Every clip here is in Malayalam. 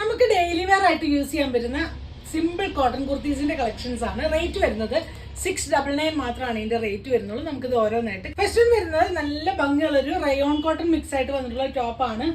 നമുക്ക് ഡെയിലി വെയർ ആയിട്ട് യൂസ് ചെയ്യാൻ പറ്റുന്ന സിമ്പിൾ കോട്ടൺ കുർത്തീസിന്റെ കളക്ഷൻസ് ആണ്. റേറ്റ് വരുന്നത് 699 മാത്രമാണ് ഇതിന്റെ റേറ്റ് വരുന്നുള്ളൂ. നമുക്കിത് ഓരോന്നായിട്ട്. ഫസ്റ്റ് വരുന്നത് നല്ല ഭംഗിയുള്ളൊരു റയോൺ കോട്ടൺ മിക്സ് ആയിട്ട് വന്നിട്ടുള്ള ടോപ്പാണ്.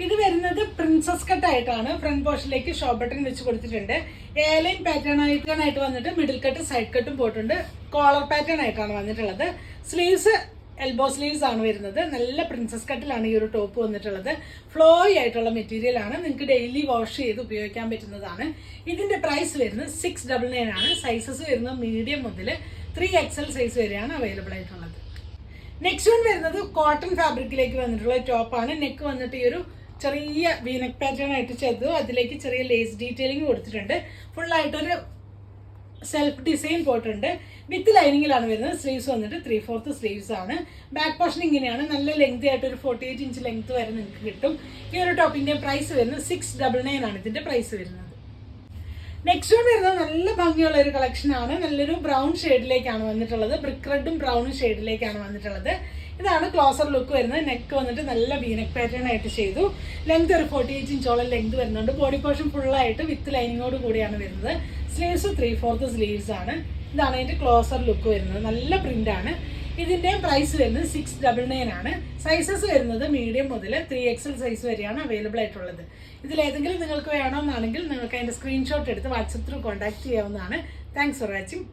ഇത് വരുന്നത് പ്രിൻസസ് കട്ട് ആയിട്ടാണ്. ഫ്രണ്ട് പോർഷനിലേക്ക് ഷോപ്പ് ബട്ടൺ വെച്ച് കൊടുത്തിട്ടുണ്ട്. എയർലൈൻ പാറ്റേൺ ആയിട്ട് വന്നിട്ട് മിഡിൽ കട്ട് സൈഡ് കട്ടും പോയിട്ടുണ്ട്. കോളർ പാറ്റേൺ ആയിട്ടാണ് വന്നിട്ടുള്ളത്. സ്ലീവ്സ് എൽബോ സ്ലീവ്സ് ആണ് വരുന്നത്. നല്ല പ്രിൻസസ് കട്ടിലാണ് ഈ ഒരു ടോപ്പ് വന്നിട്ടുള്ളത്. ഫ്ലോയി ആയിട്ടുള്ള മെറ്റീരിയൽ ആണ്. നിങ്ങൾക്ക് ഡെയിലി വാഷ് ചെയ്ത് ഉപയോഗിക്കാൻ പറ്റുന്നതാണ്. ഇതിന്റെ പ്രൈസ് വരുന്നത് 699 ആണ്. സൈസസ് വരുന്നത് മീഡിയം മുതൽ 3XL സൈസ് വരെയാണ് അവൈലബിൾ ആയിട്ടുള്ളത്. നെക്സ്റ്റ് വൺ വരുന്നത് കോട്ടൺ ഫാബ്രിക്കിലേക്ക് വന്നിട്ടുള്ള ടോപ്പാണ്. നെക്ക് വന്നിട്ട് ഈ ഒരു ചെറിയ വീനക് പാറ്റേൺ ആയിട്ട് ചെയ്തു. അതിലേക്ക് ചെറിയ ലേസ് ഡീറ്റെയിലിംഗ് കൊടുത്തിട്ടുണ്ട്. ഫുള്ളായിട്ടൊരു സെൽഫ് ഡിസൈൻ പോയിട്ടുണ്ട്. വിത്ത് ലൈനിങ്ങിലാണ് വരുന്നത്. സ്ലീവ്സ് വന്നിട്ട് 3/4 സ്ലീവ്സ് ആണ്. ബാക്ക് പോർഷൻ ഇങ്ങനെയാണ്. നല്ല ലെങ്ത് ആയിട്ട് ഒരു 48 ഇഞ്ച് ലെങ്ത് വരെ നിങ്ങൾക്ക് കിട്ടും. ഈ ഒരു ടോപ്പിന്റെ പ്രൈസ് വരുന്നത് 699 ആണ് ഇതിന്റെ പ്രൈസ് വരുന്നത്. നെക്സ്റ്റ് വൺ വരുന്നത് നല്ല ഭംഗിയുള്ള ഒരു കളക്ഷൻ ആണ്. നല്ലൊരു ബ്രൗൺ ഷെയ്ഡിലേക്കാണ് വന്നിട്ടുള്ളത്. ബ്രിക്ക് റെഡും ബ്രൗണും ഷെയ്ഡിലേക്കാണ് വന്നിട്ടുള്ളത്. ഇതാണ് ക്ലോസർ ലുക്ക് വരുന്നത്. നെക്ക് വന്നിട്ട് നല്ല വീനക് പാറ്റേൺ ആയിട്ട് ചെയ്തു. ലെങ്ത് ഒരു 48 ഇഞ്ചോളം ലെങ്ത് വരുന്നുണ്ട്. ബോഡി പോർഷൻ ഫുള്ളായിട്ട് വിത്ത് ലൈനിങ്ങോട് കൂടിയാണ് വരുന്നത്. സ്ലീവ്സ് 3/4 സ്ലീവ്സ് ആണ്. ഇതാണ് അതിന്റെ ക്ലോസർ ലുക്ക് വരുന്നത്. നല്ല പ്രിന്റ് ആണ്. ഇതിന്റെ പ്രൈസ് വരുന്നത് 699 ആണ്. സൈസസ് വരുന്നത് മീഡിയം മുതൽ 3XL സൈസ് വരെയാണ് അവൈലബിൾ ആയിട്ടുള്ളത്. ഇതിലേതെങ്കിലും നിങ്ങൾക്ക് വേണമെന്നാണെങ്കിൽ നിങ്ങൾക്ക് അതിന്റെ സ്ക്രീൻഷോട്ട് എടുത്ത് വാട്സപ്പ് ത്രൂ കോൺടാക്ട് ചെയ്യാവുന്നതാണ്. Thanks for watching.